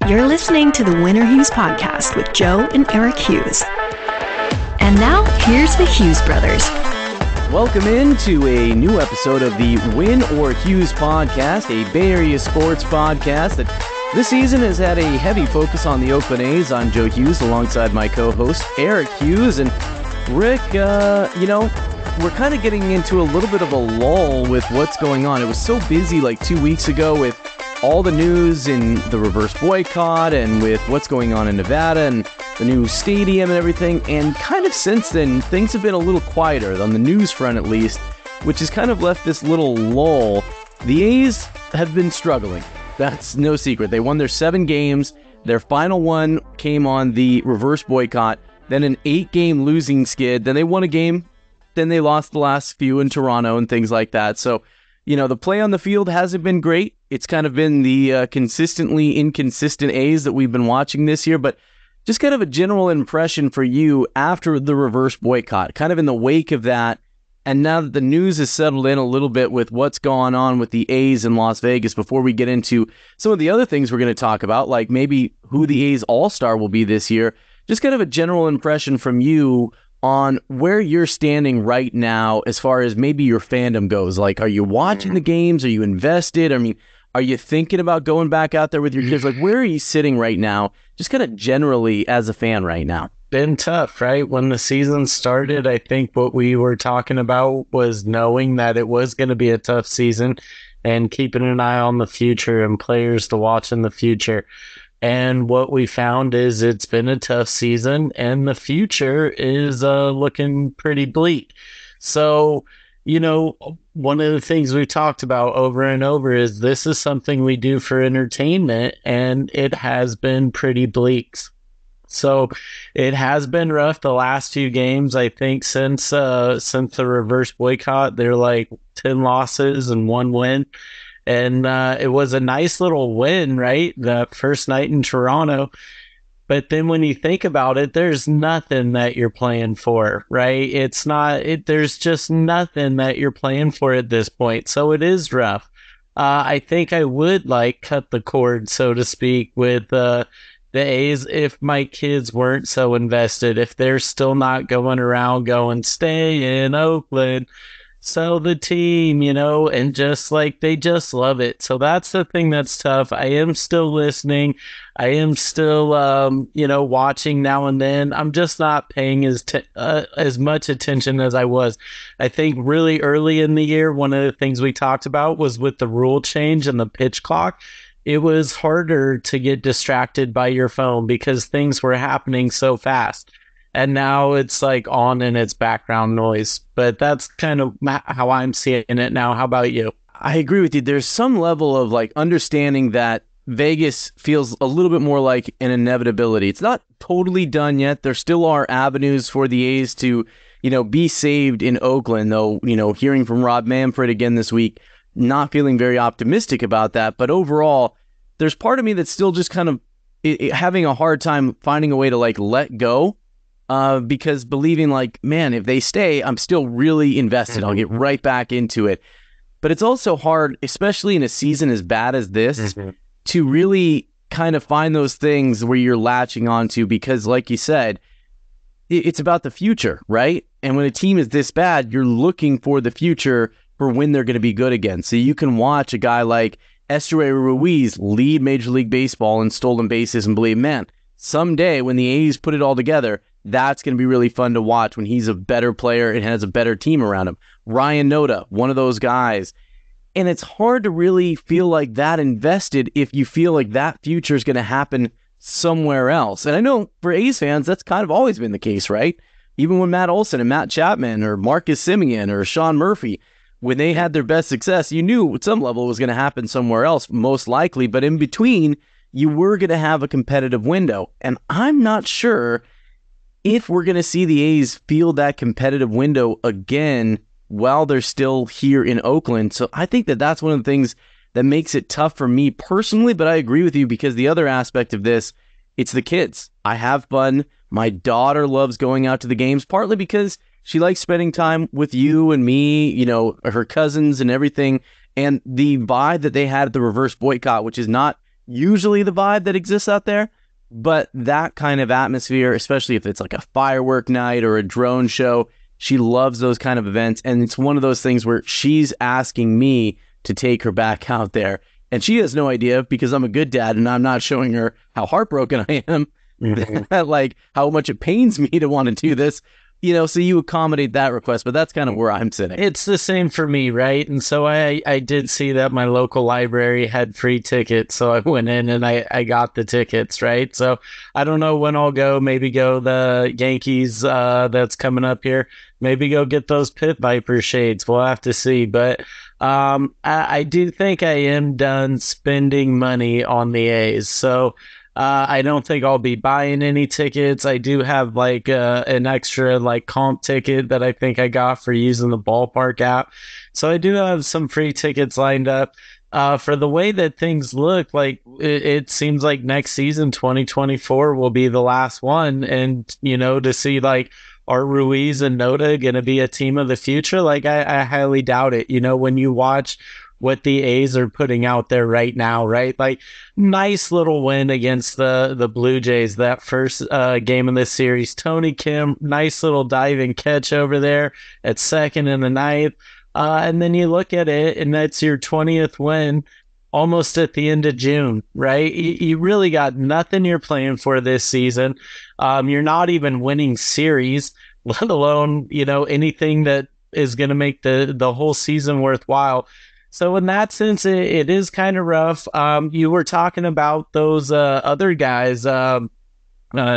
You're listening to the Or Hughes Podcast with Joe and Eric Hughes. And now, here's the Hughes brothers. Welcome into a new episode of the Or Hughes Podcast, a Bay Area sports podcast that this season has had a heavy focus on the Oakland A's. I'm Joe Hughes alongside my co-host Eric Hughes. And Rick, we're kind of getting into a little bit of a lull with what's going on. It was so busy like 2 weeks ago with all the news in the reverse boycott and with what's going on in Nevada and the new stadium and everything. And kind of since then, things have been a little quieter, on the news front at least, which has kind of left this little lull. The A's have been struggling. That's no secret. They won their 7 games. Their final one came on the reverse boycott, then an 8-game losing skid. Then they won a game. Then they lost the last few in Toronto and things like that. So, the play on the field hasn't been great. It's kind of been the consistently inconsistent A's that we've been watching this year. But just kind of a general impression for you after the reverse boycott, kind of in the wake of that. And now that the news has settled in a little bit with what's gone on with the A's in Las Vegas, before we get into some of the other things we're going to talk about, like maybe who the A's All-Star will be this year, just kind of a general impression from you on where you're standing right now as far as maybe your fandom goes. Like, are you watching the games? Are you invested? I mean, are you thinking about going back out there with your kids? Like, where are you sitting right now, just kind of generally as a fan right now? Been tough, right? When the season started, I think what we were talking about was knowing that it was going to be a tough season and keeping an eye on the future and players to watch in the future. And what we found is it's been a tough season and the future is looking pretty bleak. So, one of the things we talked about over and over is this is something we do for entertainment, and it has been pretty bleak. So it has been rough the last few games. I think since the reverse boycott, they're like 10 losses and 1 win. And it was a nice little win, right? The first night in Toronto. But then when you think about it, there's nothing that you're playing for, right? There's just nothing that you're playing for at this point. So it is rough. I think I would cut the cord, so to speak, with the A's if my kids weren't so invested, if they're still not going around going, stay in Oakland, sell the team, and just they just love it. So that's the thing that's tough. I am still listening. I am still, watching now and then. I'm just not paying as much attention as I was. I think really early in the year, one of the things we talked about was with the rule change and the pitch clock. It was harder to get distracted by your phone because things were happening so fast. And now it's on and it's background noise. But that's kind of how I'm seeing it now. How about you? I agree with you. There's some level of understanding that Vegas feels a little bit more like an inevitability. It's not totally done yet. There still are avenues for the A's to, be saved in Oakland, though, hearing from Rob Manfred again this week, not feeling very optimistic about that. But overall, there's part of me that's still just kind of having a hard time finding a way to let go. Because believing man, if they stay, I'm still really invested. I'll get right back into it. But it's also hard, especially in a season as bad as this, to really kind of find those things where you're latching onto, because like you said, it's about the future, right? And when a team is this bad, you're looking for the future for when they're going to be good again. So you can watch a guy like Esteury Ruiz lead Major League Baseball in stolen bases and believe, man, someday when the A's put it all together, that's going to be really fun to watch when he's a better player and has a better team around him. Ryan Noda, one of those guys. And it's hard to really feel like that invested if you feel like that future is going to happen somewhere else. And I know for A's fans, that's kind of always been the case, right? Even when Matt Olson and Matt Chapman or Marcus Semien or Sean Murphy, when they had their best success, you knew at some level it was going to happen somewhere else, most likely. But in between, you were going to have a competitive window. And I'm not sure if we're going to see the A's feel that competitive window again while they're still here in Oakland. So I think that that's one of the things that makes it tough for me personally, but I agree with you because the other aspect of this, it's the kids. I have fun. My daughter loves going out to the games, partly because she likes spending time with you and me, her cousins and everything. And the vibe that they had at the reverse boycott, which is not usually the vibe that exists out there. But that kind of atmosphere, especially if it's like a firework night or a drone show, she loves those kind of events. And it's one of those things where she's asking me to take her back out there. And she has no idea because I'm a good dad and I'm not showing her how heartbroken I am, like how much it pains me to want to do this. So you accommodate that request, but that's kind of where I'm sitting. It's the same for me, right? And so I did see that my local library had free tickets, so I went in and I got the tickets, right? So I don't know when I'll go. Maybe go the Yankees that's coming up here. Maybe go get those Pit Viper shades. We'll have to see. But I do think I am done spending money on the A's. So I don't think I'll be buying any tickets. I do have like an extra like comp ticket that I think I got for using the ballpark app. So I do have some free tickets lined up. For the way that things look, like it seems like next season, 2024, will be the last one. And, to see like are Ruiz and Noda going to be a team of the future? Like I highly doubt it. When you watch what the A's are putting out there right now, right? Like nice little win against the Blue Jays, that first game of this series. Tony Kim, nice little diving catch over there at second in the ninth. And then you look at it and that's your 20th win almost at the end of June, right? You really got nothing you're playing for this season. You're not even winning series, let alone, anything that is going to make the whole season worthwhile. So in that sense, it is kind of rough. You were talking about those other guys,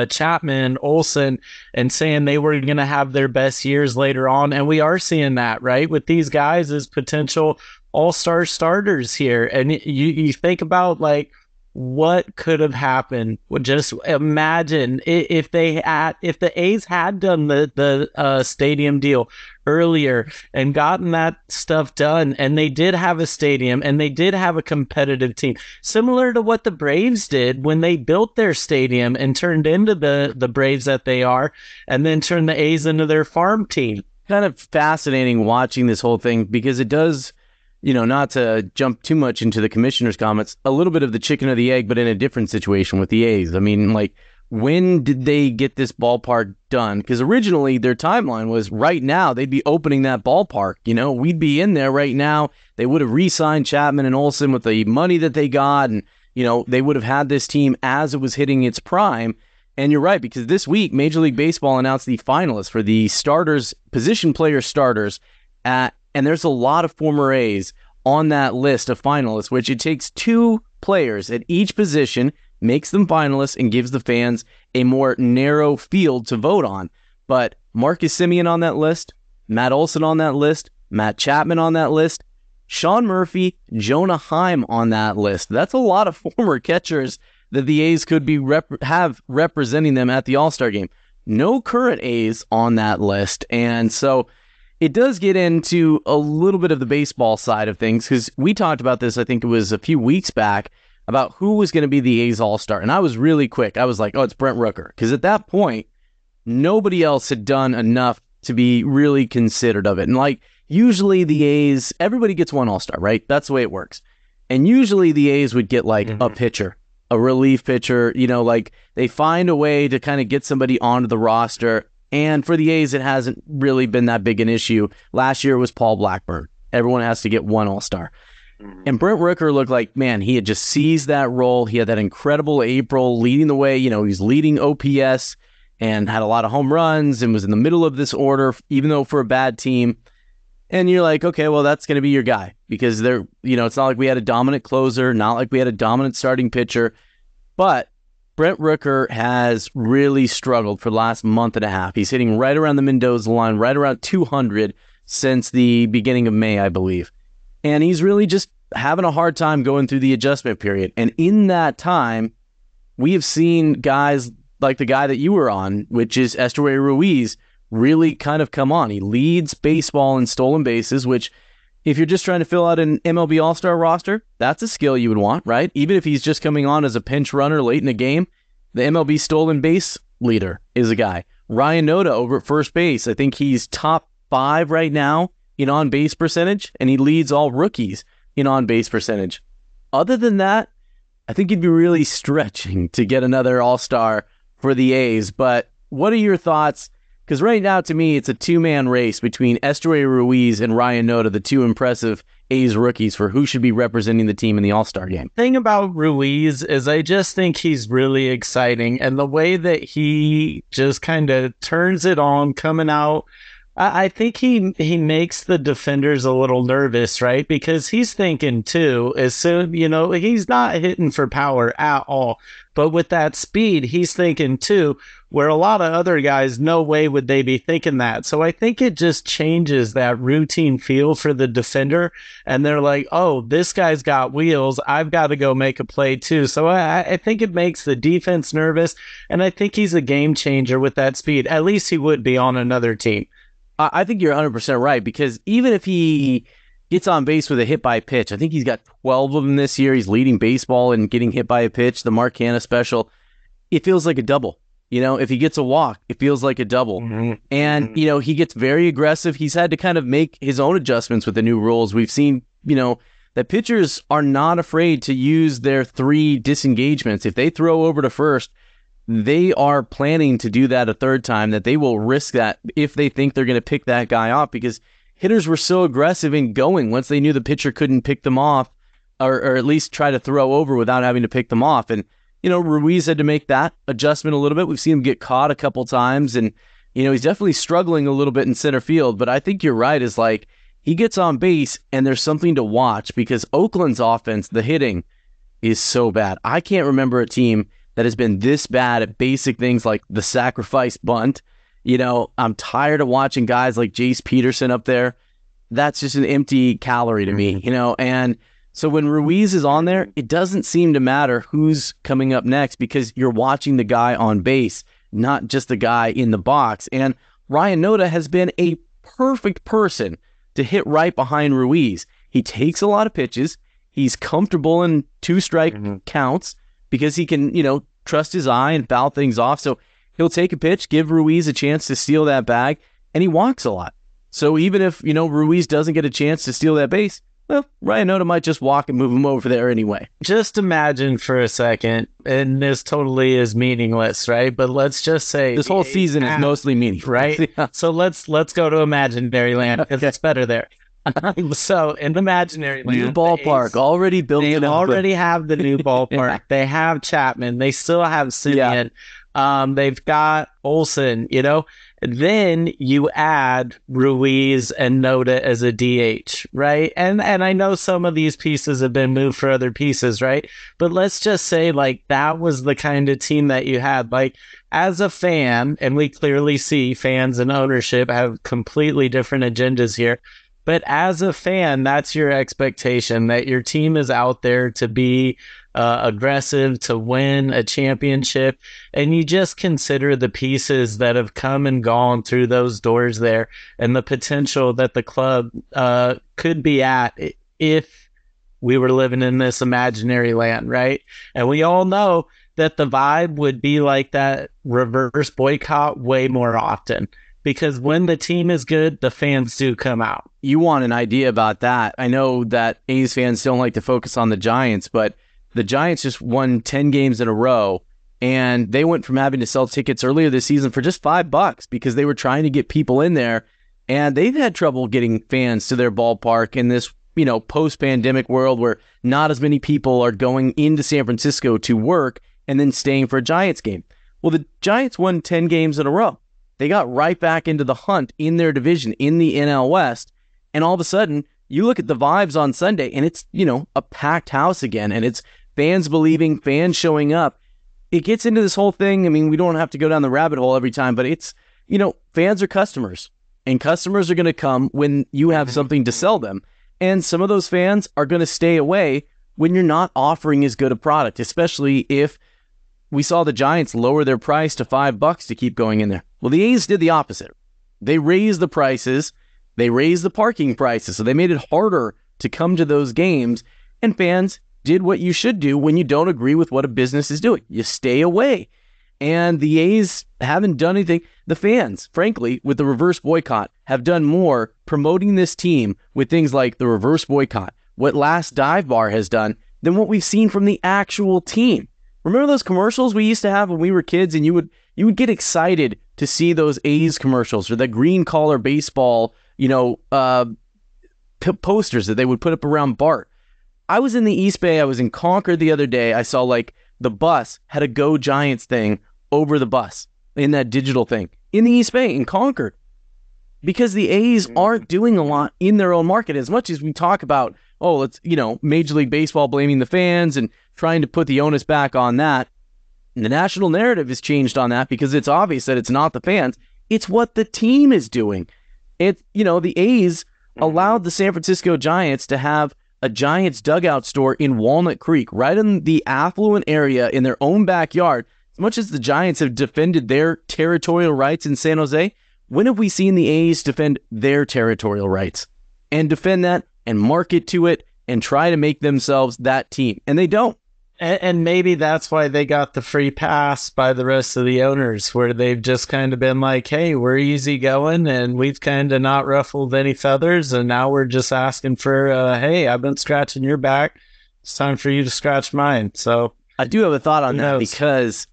Chapman, Olsen, and saying they were going to have their best years later on. And we are seeing that, right? With these guys as potential all-star starters here. And you think about like what could have happened. Well, just imagine if the A's had done the stadium deal earlier and gotten that stuff done, and they did have a stadium and they did have a competitive team, similar to what the Braves did when they built their stadium and turned into the Braves that they are, and then turned the A's into their farm team. Kind of fascinating watching this whole thing because it does, not to jump too much into the commissioner's comments, a little bit of the chicken or the egg, but in a different situation with the A's. I mean, like, when did they get this ballpark done? Because originally their timeline was right now they'd be opening that ballpark. We'd be in there right now. They would have re-signed Chapman and Olsen with the money that they got. And, they would have had this team as it was hitting its prime. And you're right, because this week, Major League Baseball announced the finalists for the starters, position player starters. And there's a lot of former A's on that list of finalists, which it takes 2 players at each position, makes them finalists, and gives the fans a more narrow field to vote on. But Marcus Semien on that list, Matt Olson on that list, Matt Chapman on that list, Sean Murphy, Jonah Heim on that list. That's a lot of former catchers that the A's could be have representing them at the All-Star game. No current A's on that list. And so it does get into a little bit of the baseball side of things, because we talked about this, I think it was a few weeks back, about who was going to be the A's All-Star. And I was really quick. I was like, oh, it's Brent Rooker. Because at that point, nobody else had done enough to be really considered of it. And like, usually the A's, everybody gets one All-Star, right? That's the way it works. And usually the A's would get like a pitcher, a relief pitcher, like they find a way to kind of get somebody onto the roster. And for the A's, it hasn't really been that big an issue. Last year was Paul Blackburn. Everyone has to get one All-Star. And Brent Rooker looked like, man, he had just seized that role. He had that incredible April leading the way. He's leading OPS and had a lot of home runs and was in the middle of this order, even though for a bad team. And you're like, okay, well, that's going to be your guy, because it's not like we had a dominant closer, not like we had a dominant starting pitcher. But Brent Rooker has really struggled for the last month and a half. He's hitting right around the Mendoza line, right around 200 since the beginning of May, I believe. And he's really just having a hard time going through the adjustment period. And in that time, we have seen guys like the guy that you were on, which is Esteury Ruiz, really kind of come on. He leads baseball in stolen bases, which if you're just trying to fill out an MLB All-Star roster, that's a skill you would want, right? Even if he's just coming on as a pinch runner late in a game, the MLB stolen base leader is a guy. Ryan Noda over at first base, I think he's top 5 right now in on-base percentage, and he leads all rookies in on-base percentage. Other than that, I think you'd be really stretching to get another all-star for the A's. But what are your thoughts? Because right now, to me, it's a two-man race between Esteury Ruiz and Ryan Noda, the two impressive A's rookies, for who should be representing the team in the All-Star game. Thing about Ruiz is I just think he's really exciting. And the way that he just kind of turns it on coming out, I think he makes the defenders a little nervous, right? Because he's thinking too, as soon, he's not hitting for power at all. But with that speed, he's thinking too, where a lot of other guys, no way would they be thinking that. So I think it just changes that routine feel for the defender. And they're like, oh, this guy's got wheels. I've got to go make a play too. So I think it makes the defense nervous. And I think he's a game changer with that speed. At least he would be on another team. I think you're 100% right, because even if he gets on base with a hit by pitch, I think he's got 12 of them this year. He's leading baseball in getting hit by a pitch, the Mark Canha special. It feels like a double. If he gets a walk, it feels like a double. Mm-hmm. And, he gets very aggressive. He's had to kind of make his own adjustments with the new rules. We've seen, that pitchers are not afraid to use their 3 disengagements. If they throw over to first, they are planning to do that a third time, that they will risk that if they think they're going to pick that guy off, because hitters were so aggressive in going once they knew the pitcher couldn't pick them off, or at least try to throw over without having to pick them off. And, Ruiz had to make that adjustment a little bit. We've seen him get caught a couple times, and, he's definitely struggling a little bit in center field. But I think you're right, is like he gets on base and there's something to watch, because Oakland's offense, the hitting, is so bad. I can't remember a team that has been this bad at basic things like the sacrifice bunt. I'm tired of watching guys like Jace Peterson up there. That's just an empty calorie to me, and so when Ruiz is on there, it doesn't seem to matter who's coming up next, because you're watching the guy on base, not just the guy in the box. And Ryan Noda has been a perfect person to hit right behind Ruiz. He takes a lot of pitches. He's comfortable in 2-strike counts, because he can, trust his eye and foul things off. So he'll take a pitch, give Ruiz a chance to steal that bag, and he walks a lot. So even if, Ruiz doesn't get a chance to steal that base, well, Ryan Noda might just walk and move him over there anyway. Just imagine for a second, and this totally is meaningless, right? But let's just say this whole season is mostly meaningless, right? Yeah. So let's go to imaginary land, because it's better there. So in imaginary land, new ballpark already built. They already have the new ballpark. Yeah. They have Chapman. They still have Simeon. Yeah. They've got Olsen. Then you add Ruiz and Noda as a DH, right? And I know some of these pieces have been moved for other pieces, right? But let's just say that was the kind of team that you had. As a fan, and we clearly see fans and ownership have completely different agendas here. But as a fan, that's your expectation, that your team is out there to be aggressive, to win a championship. And you just consider the pieces that have come and gone through those doors there, and the potential that the club could be at if we were living in this imaginary land, right? And we all know that the vibe would be like that reverse boycott way more often. Because when the team is good, the fans do come out. You want an idea about that. I know that A's fans don't like to focus on the Giants, but the Giants just won 10 games in a row, and they went from having to sell tickets earlier this season for just $5 because they were trying to get people in there, and they've had trouble getting fans to their ballpark in this, post-pandemic world where not as many people are going into San Francisco to work and then staying for a Giants game. Well, the Giants won 10 games in a row. They got right back into the hunt in their division, in the NL West, and all of a sudden, you look at the vibes on Sunday, and it's, a packed house again, and it's fans believing, fans showing up. It gets into this whole thing. I mean, we don't have to go down the rabbit hole every time, but it's, fans are customers, and customers are going to come when you have something to sell them, and some of those fans are going to stay away when you're not offering as good a product, especially if we saw the Giants lower their price to $5 to keep going in there. Well, the A's did the opposite. They raised the prices. They raised the parking prices. So they made it harder to come to those games. And fans did what you should do when you don't agree with what a business is doing. You stay away. And the A's haven't done anything. The fans, frankly, with the reverse boycott, have done more promoting this team with things like the reverse boycott. What Last Dive Bar has done than what we've seen from the actual team. Remember those commercials we used to have when we were kids, and you would get excited to see those A's commercials or the green collar baseball, posters that they would put up around BART. I was in the East Bay. I was in Concord the other day. I saw like the bus had a Go Giants thing over the bus in that digital thing in the East Bay in Concord, because the A's aren't doing a lot in their own market. As much as we talk about, let's, Major League Baseball blaming the fans and trying to put the onus back on that. And the national narrative has changed on that because it's obvious that it's not the fans. It's what the team is doing. It's, the A's allowed the San Francisco Giants to have a Giants dugout store in Walnut Creek, right in the affluent area in their own backyard. As much as the Giants have defended their territorial rights in San Jose, when have we seen the A's defend their territorial rights and defend that and market to it and try to make themselves that team? And they don't. And maybe that's why they got the free pass by the rest of the owners, where they've just kind of been like, hey, we're easy going and we've kind of not ruffled any feathers. And now we're just asking for, hey, I've been scratching your back. It's time for you to scratch mine. So I do have a thought on that, because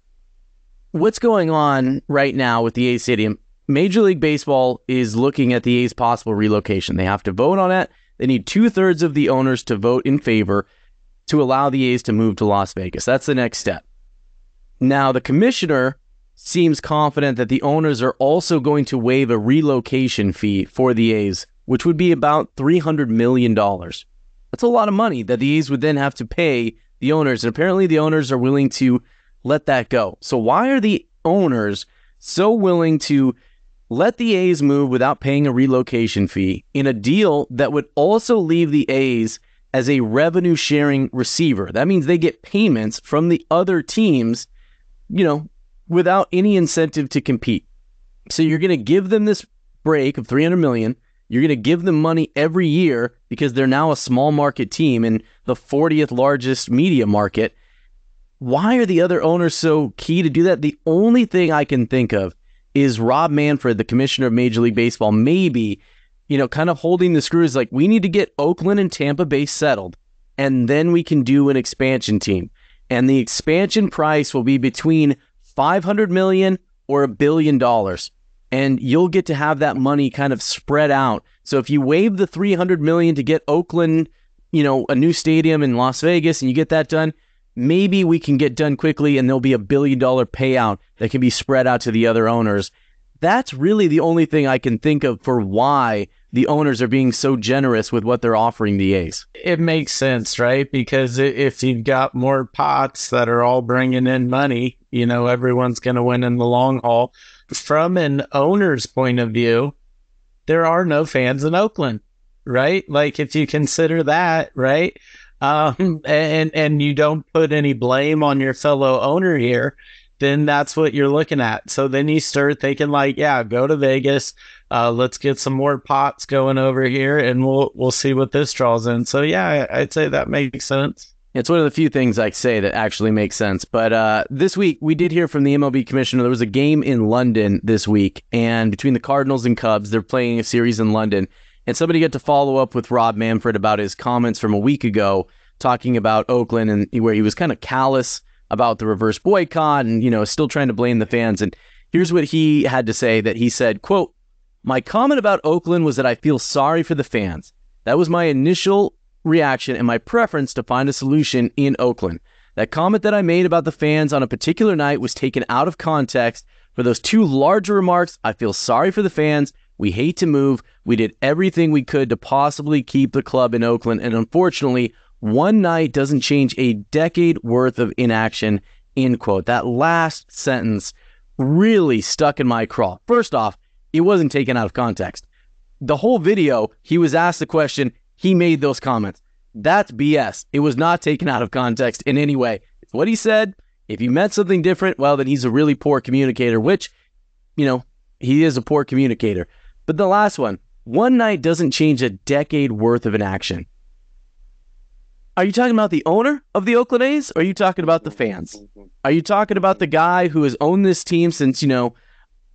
what's going on right now with the A's Stadium, Major League Baseball is looking at the A's possible relocation. They have to vote on it. They need 2/3 of the owners to vote in favor to allow the A's to move to Las Vegas. That's the next step. Now, the commissioner seems confident that the owners are also going to waive a relocation fee for the A's, which would be about $300 million. That's a lot of money that the A's would then have to pay the owners, and apparently the owners are willing to let that go. So why are the owners so willing to let the A's move without paying a relocation fee in a deal that would also leave the A's as a revenue sharing receiver? That means they get payments from the other teams, without any incentive to compete. So you're going to give them this break of $300 million. You're going to give them money every year because they're now a small market team in the 40th largest media market. Why are the other owners so key to do that? The only thing I can think of is Rob Manfred, the commissioner of Major League Baseball, maybe kind of holding the screws, like, we need to get Oakland and Tampa Bay settled, and then we can do an expansion team. And the expansion price will be between $500 million or $1 billion. And you'll get to have that money kind of spread out. So if you waive the $300 million to get Oakland, a new stadium in Las Vegas, and you get that done, maybe we can get done quickly and there'll be $1 billion payout that can be spread out to the other owners. That's really the only thing I can think of for why the owners are being so generous with what they're offering the A's. It makes sense, right? Because if you've got more pots that are all bringing in money, everyone's going to win in the long haul. From an owner's point of view, there are no fans in Oakland, right? Like, if you consider that, right? And you don't put any blame on your fellow owner here, then that's what you're looking at. So then you start thinking like, yeah, go to Vegas. Let's get some more pots going over here, and we'll see what this draws in. So yeah, I'd say that makes sense. It's one of the few things I say that actually makes sense. But this week, we did hear from the MLB commissioner. There was a game in London this week, and between the Cardinals and Cubs, they're playing a series in London. And somebody got to follow up with Rob Manfred about his comments from a week ago, talking about Oakland, and where he was kind of callous about the reverse boycott and, still trying to blame the fans. And here's what he had to say, that he said, quote, "My comment about Oakland was that I feel sorry for the fans. That was my initial reaction and my preference to find a solution in Oakland. That comment that I made about the fans on a particular night was taken out of context. For those two larger remarks, I feel sorry for the fans. We hate to move. We did everything we could to possibly keep the club in Oakland. And unfortunately, one night doesn't change a decade worth of inaction," end quote. That last sentence really stuck in my craw. First off, it wasn't taken out of context. The whole video, he was asked the question, he made those comments. That's BS. It was not taken out of context in any way. It's what he said. If he meant something different, well, then he's a really poor communicator, which, he is a poor communicator. But the last one night doesn't change a decade worth of inaction. Are you talking about the owner of the Oakland A's, or are you talking about the fans? Are you talking about the guy who has owned this team since,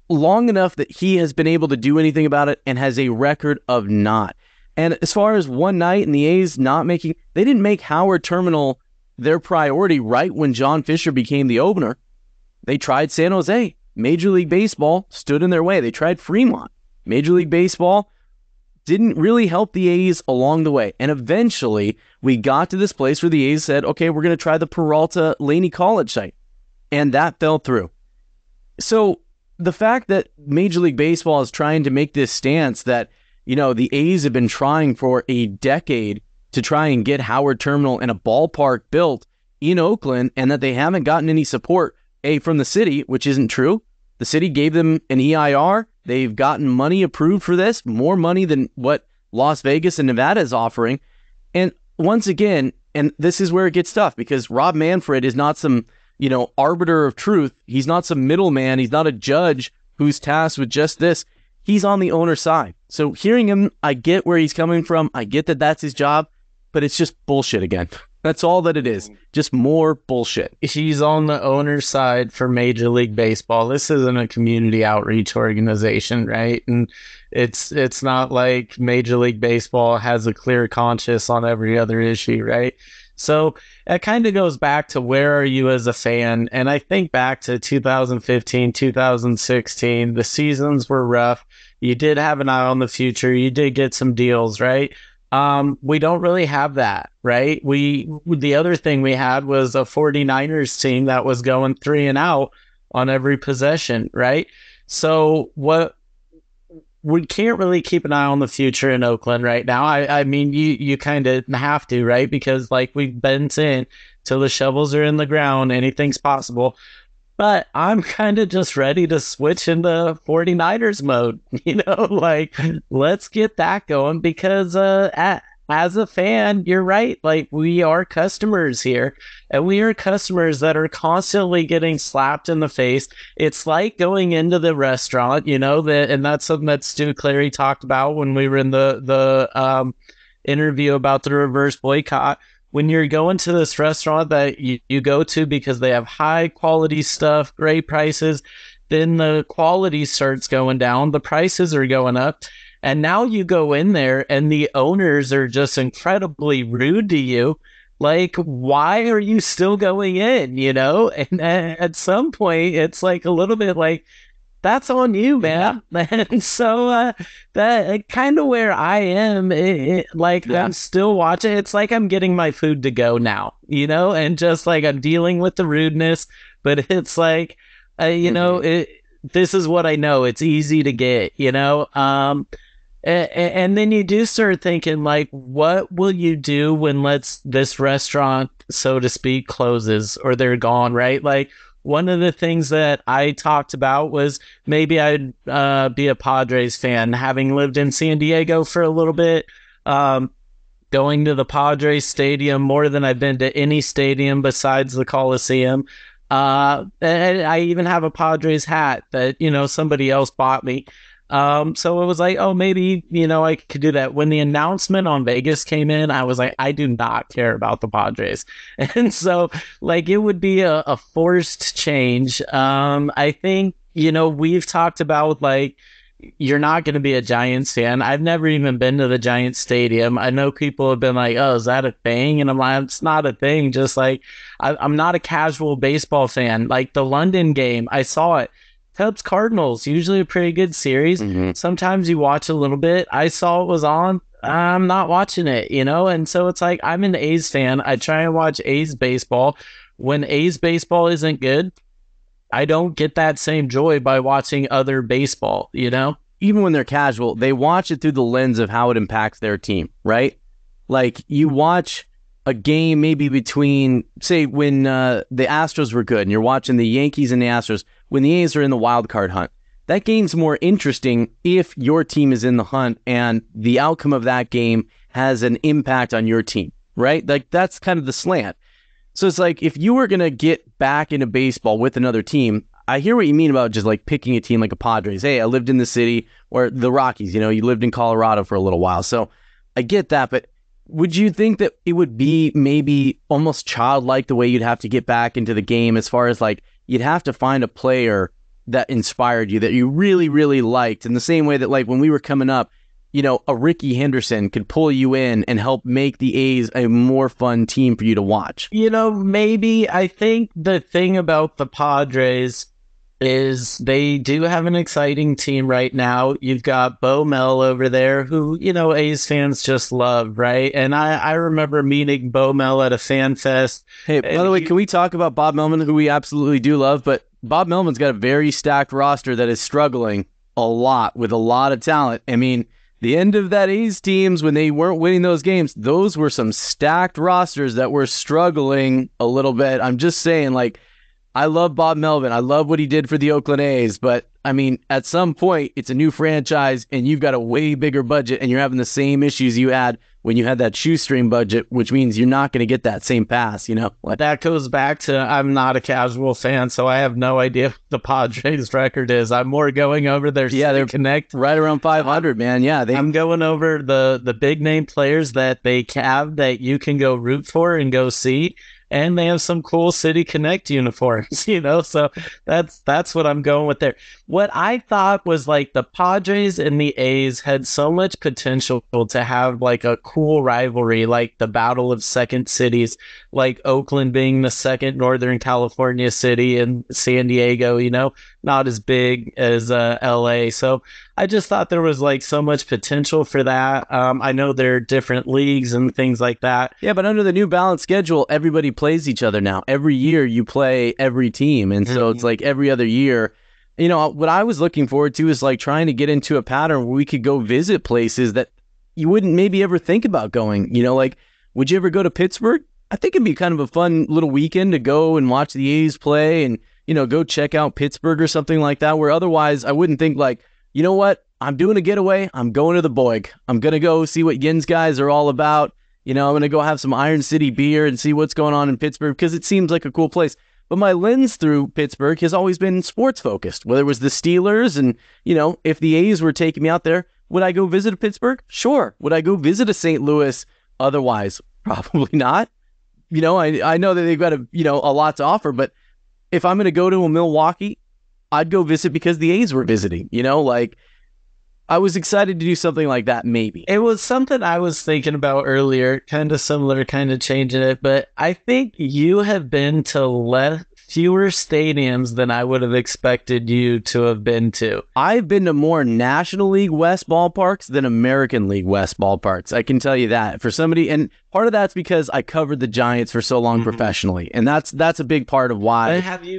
long enough that he has been able to do anything about it and has a record of not? And as far as one night and the A's not making, they didn't make Howard Terminal their priority right when John Fisher became the owner. They tried San Jose. Major League Baseball stood in their way. They tried Fremont. Major League Baseball didn't really help the A's along the way. And eventually, we got to this place where the A's said, okay, we're going to try the Peralta Laney College site. And that fell through. So the fact that Major League Baseball is trying to make this stance that, the A's have been trying for a decade to try and get Howard Terminal and a ballpark built in Oakland, and that they haven't gotten any support, from the city, which isn't true. The city gave them an EIR. They've gotten money approved for this, more money than what Las Vegas and Nevada is offering. And once again, and this is where it gets tough, because Rob Manfred is not some, arbiter of truth. He's not some middleman. He's not a judge who's tasked with just this. He's on the owner's side. So hearing him, I get where he's coming from. I get that that's his job, but it's just bullshit again. That's all that it is. Just more bullshit. He's on the owner's side for Major League Baseball. This isn't a community outreach organization, right? And it's not like Major League Baseball has a clear conscience on every other issue, right? So it kind of goes back to where are you as a fan? And I think back to 2015, 2016, the seasons were rough. You did have an eye on the future. You did get some deals, right? We don't really have that, right? The other thing we had was a 49ers team that was going 3-and-out on every possession, right? So we can't really keep an eye on the future in Oakland right now. I mean, you kind of have to, right? Because like we've been saying, till the shovels are in the ground, anything's possible. But I'm kind of just ready to switch into 49ers mode, let's get that going, because as a fan, you're right. Like, we are customers here, and we are customers that are constantly getting slapped in the face. It's like going into the restaurant, and that's something that Stu Clary talked about when we were in the interview about the reverse boycott. When you're going to this restaurant that you go to because they have high quality stuff, great prices, then the quality starts going down, the prices are going up, and now you go in there and the owners are just incredibly rude to you. Like, why are you still going in, And at some point, it's like a little bit like, that's on you, man. And so that kind of where I am, I'm still watching. It's like I'm getting my food to go now, and just like I'm dealing with the rudeness, but it's like, this is what I know. It's easy to get, and then you do start thinking, like, what will you do when this restaurant, so to speak, closes or they're gone, right? Like, one of the things that I talked about was maybe I'd be a Padres fan, having lived in San Diego for a little bit, going to the Padres stadium more than I've been to any stadium besides the Coliseum. And I even have a Padres hat that, somebody else bought me. So it was like, oh, maybe, I could do that. When the announcement on Vegas came in, I was like, I do not care about the Padres. And so, like, it would be a forced change. I think, we've talked about, like, you're not going to be a Giants fan. I've never even been to the Giants stadium. I know people have been like, oh, is that a thing? And I'm like, it's not a thing. Just like, I'm not a casual baseball fan. Like, the London game, I saw it. Cubs Cardinals, usually a pretty good series. Mm-hmm. Sometimes you watch a little bit. I saw it was on. I'm not watching it, and so it's like, I'm an A's fan. I try and watch A's baseball. When A's baseball isn't good, I don't get that same joy by watching other baseball, Even when they're casual, they watch it through the lens of how it impacts their team, right? Like, you watch a game maybe between, say, when the Astros were good and you're watching the Yankees and the Astros, when the A's are in the wild card hunt. That game's more interesting if your team is in the hunt and the outcome of that game has an impact on your team, right? Like, that's kind of the slant. So it's like, if you were going to get back into baseball with another team, I hear what you mean about just like picking a team like a Padres. Hey, I lived in the city, or the Rockies, you lived in Colorado for a little while. So I get that, but would you think that it would be maybe almost childlike the way you'd have to get back into the game, as far as like, you'd have to find a player that inspired you, that you really, really liked, in the same way that, like, when we were coming up, a Ricky Henderson could pull you in and help make the A's a more fun team for you to watch? Maybe. I think the thing about the Padres is they do have an exciting team right now. You've got Bo Mel over there who, A's fans just love, right? And I remember meeting Bo Mel at a fan fest. Hey, by the way, can we talk about Bob Melman, who we absolutely do love? But Bob Melman's got a very stacked roster that is struggling a lot with a lot of talent. I mean, the end of that A's teams, when they weren't winning those games, those were some stacked rosters that were struggling a little bit. I'm just saying, I love Bob Melvin. I love what he did for the Oakland A's, but I mean, at some point, it's a new franchise and you've got a way bigger budget and you're having the same issues you had when you had that shoestring budget, which means you're not going to get that same pass, That goes back to I'm not a casual fan, so I have no idea what the Padres record is. I'm more going over their they're Connect. Right around 500, man. Yeah, I'm going over the big name players that they have that you can go root for and go see. And they have some cool City Connect uniforms, so that's what I'm going with there. What I thought was the Padres and the A's had so much potential to have a cool rivalry, like the Battle of Second Cities, like Oakland being the second Northern California city and San Diego, not as big as LA. So I just thought there was so much potential for that. I know there are different leagues and things like that. Yeah, but under the new balanced schedule, everybody plays each other now. Every year you play every team. And so it's every other year. What I was looking forward to is trying to get into a pattern where we could go visit places that you wouldn't maybe ever think about going. Would you ever go to Pittsburgh? I think it'd be kind of a fun little weekend to go and watch the A's play and, go check out Pittsburgh or something like that, where otherwise I wouldn't think you know what? I'm doing a getaway. I'm going to the Boig. I'm going to go see what Yin's guys are all about. I'm going to go have some Iron City beer and see what's going on in Pittsburgh because it seems like a cool place. But my lens through Pittsburgh has always been sports focused, whether it was the Steelers and, if the A's were taking me out there, would I go visit Pittsburgh? Sure. Would I go visit a St. Louis? Otherwise, probably not. I know that they've got a lot to offer, but if I'm going to go to a Milwaukee, I'd go visit because the A's were visiting, I was excited to do something like that, maybe. It was something I was thinking about earlier, kind of similar, kind of changing it, but I think you have been to fewer stadiums than I would have expected you to have been to. I've been to more National League West ballparks than American League West ballparks. I can tell you that. For somebody, and part of that's because I covered the Giants for so long professionally, and that's a big part of why have you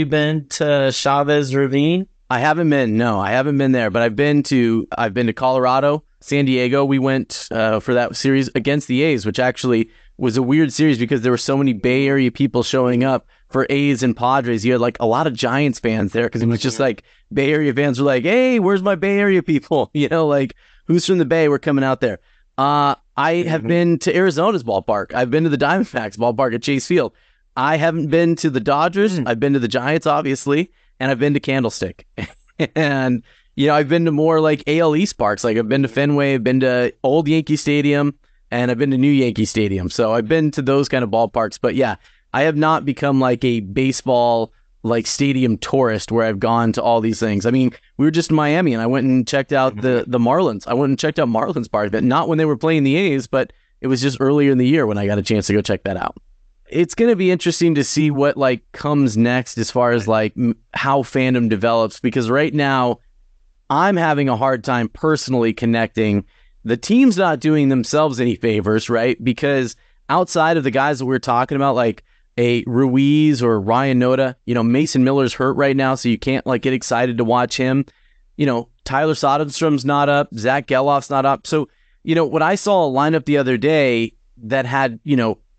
been to Chavez Ravine? I haven't been there, but I've been to Colorado, San Diego. We went for that series against the A's, which actually was a weird series because there were so many Bay Area people showing up for A's and Padres. You had a lot of Giants fans there because it was just Bay Area fans were like, hey, where's my Bay Area people? Who's from the Bay? We're coming out there. I have been to Arizona's ballpark. I've been to the Diamondbacks ballpark at Chase Field. I haven't been to the Dodgers. I've been to the Giants, obviously. And I've been to Candlestick. And, I've been to more AL East parks. I've been to Fenway, I've been to Old Yankee Stadium, and I've been to New Yankee Stadium. So I've been to those kind of ballparks. But yeah, I have not become a baseball stadium tourist where I've gone to all these things. I mean, we were just in Miami and I went and checked out the Marlins. I went and checked out Marlins Park, but not when they were playing the A's, but it was just earlier in the year when I got a chance to go check that out. It's going to be interesting to see what comes next as far as how fandom develops, because right now I'm having a hard time personally connecting. The team's not doing themselves any favors, right? Because outside of the guys that we're talking about, a Ruiz or Ryan Noda, Mason Miller's hurt right now, so you can't get excited to watch him. Tyler Soderstrom's not up. Zach Gelof's not up. So, what I saw a lineup the other day that had,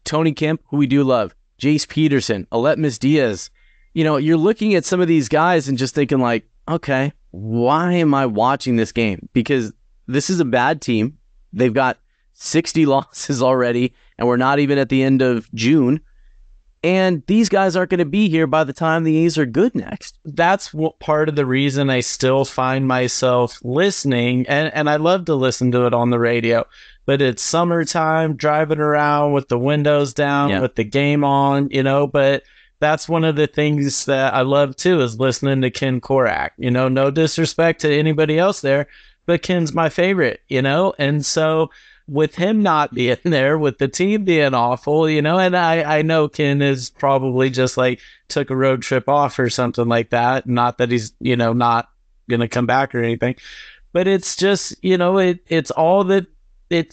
Tony Kemp, who we do love, Jace Peterson, Aletmus Diaz. You're looking at some of these guys and just thinking okay, why am I watching this game? Because this is a bad team. They've got 60 losses already, and we're not even at the end of June. And these guys aren't going to be here by the time the A's are good next. That's what part of the reason I still find myself listening, and I love to listen to it on the radio. But it's summertime, driving around with the windows down, with the game on, but that's one of the things that I love too, is listening to Ken Korak. No disrespect to anybody else there, but Ken's my favorite, And so with him not being there, with the team being awful, and I know Ken is probably just like took a road trip off or something like that. Not that he's, not going to come back or anything, but it's just, it's all that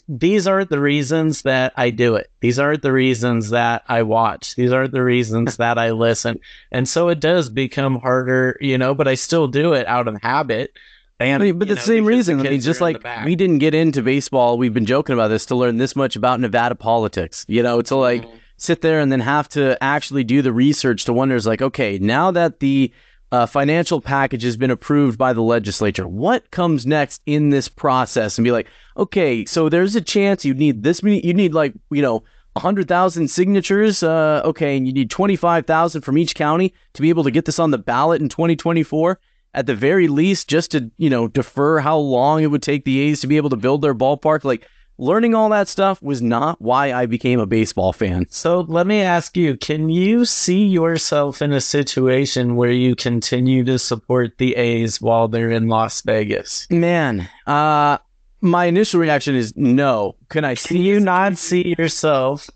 these aren't the reasons that I do it. These aren't the reasons that I watch. These aren't the reasons that I listen. And so it does become harder, but I still do it out of habit. And, but the same reason, just like we didn't get into baseball, we've been joking about this, to learn this much about Nevada politics, to like sit there and then have to actually do the research to wonder, is like, okay, now that the financial package has been approved by the legislature, what comes next in this process? And be like, okay, so there's a chance you need this many, you need like, 100,000 signatures. Okay. And you need 25,000 from each county to be able to get this on the ballot in 2024. At the very least, just to, defer how long it would take the A's to be able to build their ballpark. Like, learning all that stuff was not why I became a baseball fan. So let me ask you, can you see yourself in a situation where you continue to support the A's while they're in Las Vegas? Man, my initial reaction is no. Can you not see yourself,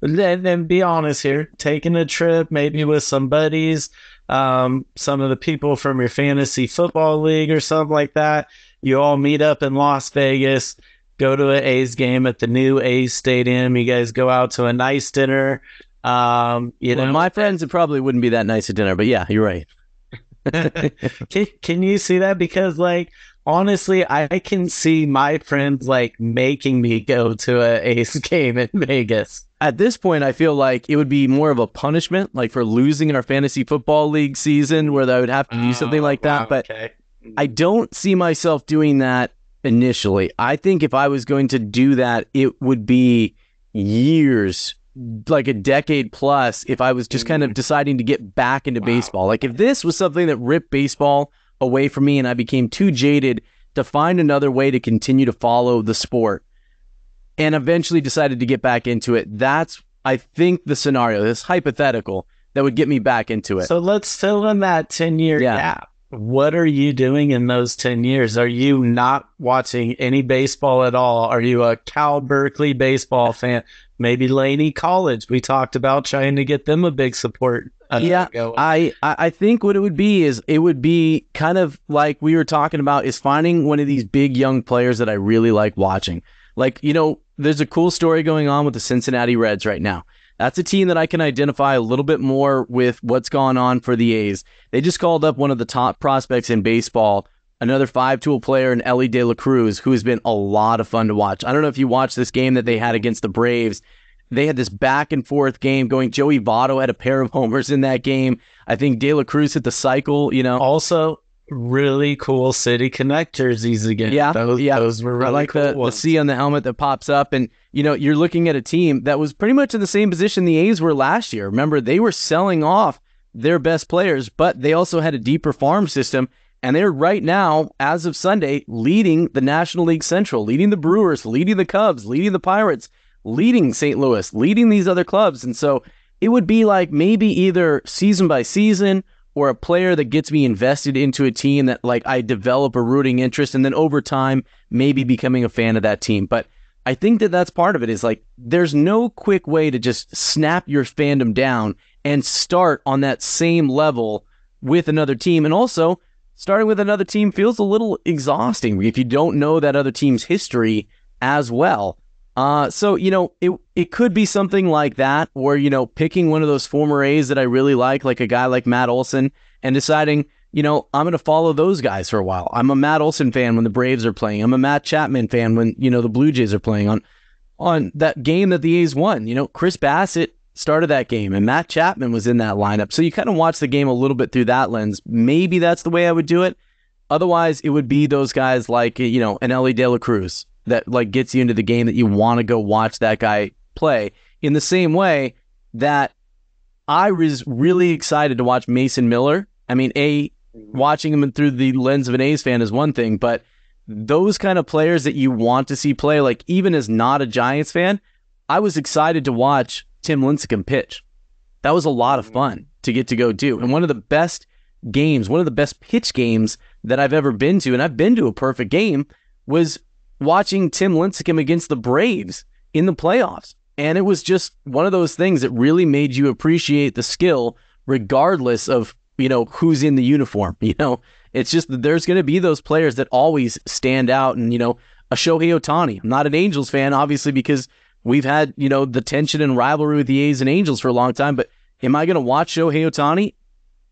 then be honest here, taking a trip maybe with some buddies, some of the people from your fantasy football league or something like that, you all meet up in Las Vegas, go to an A's game at the new A's stadium, you guys go out to a nice dinner. My friends, it probably wouldn't be that nice a dinner, but yeah, you're right. Can you see that? Because like, honestly, I can see my friends like making me go to a A's game in Vegas. At this point, I feel like it would be more of a punishment, like for losing in our fantasy football league season, where I would have to do something like that. But I don't see myself doing that initially. I think if I was going to do that, it would be years, like a decade plus, if I was just kind of deciding to get back into baseball. Like if this was something that ripped baseball away from me and I became too jaded to find another way to continue to follow the sport, and eventually decided to get back into it, that's, I think, the scenario, this hypothetical, that would get me back into it. So let's fill in that 10-year gap. What are you doing in those 10 years? Are you not watching any baseball at all? Are you a Cal Berkeley baseball fan? Maybe Laney College. We talked about trying to get them a big support. I think what it would be is, it would be kind of like we were talking about, is finding one of these big young players that I really like watching. Like, there's a cool story going on with the Cincinnati Reds right now. That's a team that I can identify a little bit more with what's gone on for the A's. They just called up one of the top prospects in baseball, another 5-tool player in Ellie De La Cruz, who has been a lot of fun to watch. I don't know if you watched this game that they had against the Braves. They had this back and forth game going. Joey Votto had a pair of homers in that game. I think De La Cruz hit the cycle, Also, really cool City Connect jerseys again. Those were really like cool. The C on the helmet that pops up, and you're looking at a team that was pretty much in the same position the A's were last year. Remember, they were selling off their best players, but they also had a deeper farm system, and they're right now, as of Sunday, leading the National League Central, leading the Brewers, leading the Cubs, leading the Pirates, leading St. Louis, leading these other clubs. And so it would be like maybe either season by season, or a player that gets me invested into a team that like I develop a rooting interest, and then over time maybe becoming a fan of that team. But I think that that's part of it, is like there's no quick way to just snap your fandom down and start on that same level with another team. And also, starting with another team feels a little exhausting if you don't know that other team's history as well. So, it could be something like that, or, picking one of those former A's that I really like a guy like Matt Olson, and deciding, I'm going to follow those guys for a while. I'm a Matt Olson fan when the Braves are playing. I'm a Matt Chapman fan when, the Blue Jays are playing on that game that the A's won. Chris Bassett started that game and Matt Chapman was in that lineup. So you kind of watch the game a little bit through that lens. Maybe that's the way I would do it. Otherwise, it would be those guys like, an Ellie De La Cruz that like gets you into the game that you want to go watch that guy play, in the same way that I was really excited to watch Mason Miller. I mean, watching him through the lens of an A's fan is one thing, but those kind of players that you want to see play, like even as not a Giants fan, I was excited to watch Tim Lincecum pitch. That was a lot of fun to get to go do. And one of the best pitch games that I've ever been to, and I've been to a perfect game, was watching Tim Lincecum against the Braves in the playoffs. And it was just one of those things that really made you appreciate the skill regardless of, who's in the uniform. It's just that there's going to be those players that always stand out. And, a Shohei Ohtani. I'm not an Angels fan, obviously, because we've had, the tension and rivalry with the A's and Angels for a long time. But am I going to watch Shohei Ohtani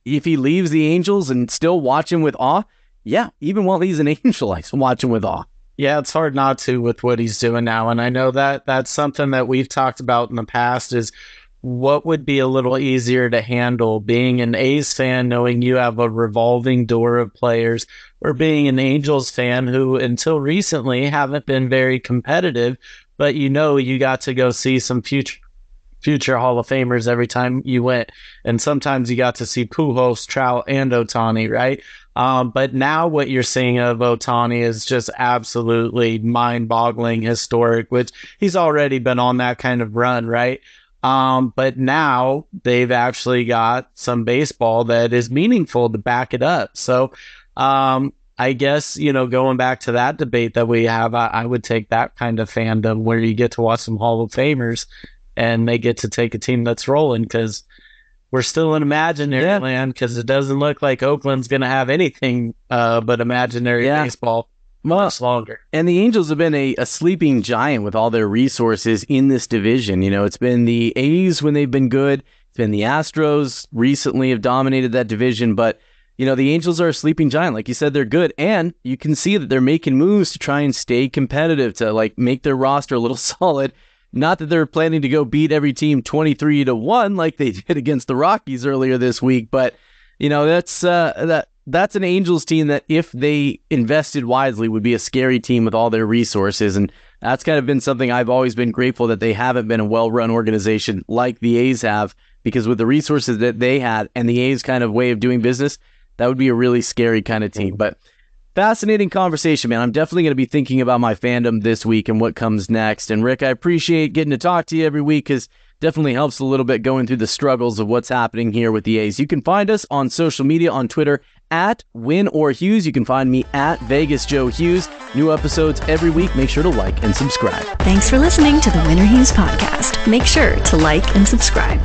if he leaves the Angels and still watch him with awe? Yeah, even while he's an Angel, I watch him with awe. Yeah, it's hard not to with what he's doing now. And I know that that's something that we've talked about in the past is what would be a little easier to handle, being an A's fan, knowing you have a revolving door of players, or being an Angels fan who until recently haven't been very competitive, but you got to go see some future Hall of Famers every time you went. And sometimes you got to see Pujols, Trout, and Ohtani, right? But now what you're seeing of Ohtani is just absolutely mind-boggling, historic, which he's already been on that kind of run, right? But now they've actually got some baseball that is meaningful to back it up. So I guess, going back to that debate that we have, I would take that kind of fandom where you get to watch some Hall of Famers and they get to take a team that's rolling, because we're still in imaginary land, because it doesn't look like Oakland's going to have anything but imaginary baseball much longer. And the Angels have been a sleeping giant with all their resources in this division. It's been the A's when they've been good. It's been the Astros recently have dominated that division. But, the Angels are a sleeping giant. Like you said, they're good. And you can see that they're making moves to try and stay competitive, to make their roster a little solid. Not that they're planning to go beat every team 23-1 like they did against the Rockies earlier this week, but that's an Angels team that, if they invested wisely, would be a scary team with all their resources, and that's kind of been something I've always been grateful that they haven't been a well-run organization like the A's have, because with the resources that they had and the A's kind of way of doing business, that would be a really scary kind of team. But fascinating conversation, man. I'm definitely going to be thinking about my fandom this week and what comes next. And Rick, I appreciate getting to talk to you every week, because definitely helps a little bit going through the struggles of what's happening here with the A's. You can find us on social media, on Twitter at Win or Hughes. You can find me at Vegas Joe Hughes. New episodes every week. Make sure to like and subscribe. Thanks for listening to the Win or Hughes podcast. Make sure to like and subscribe.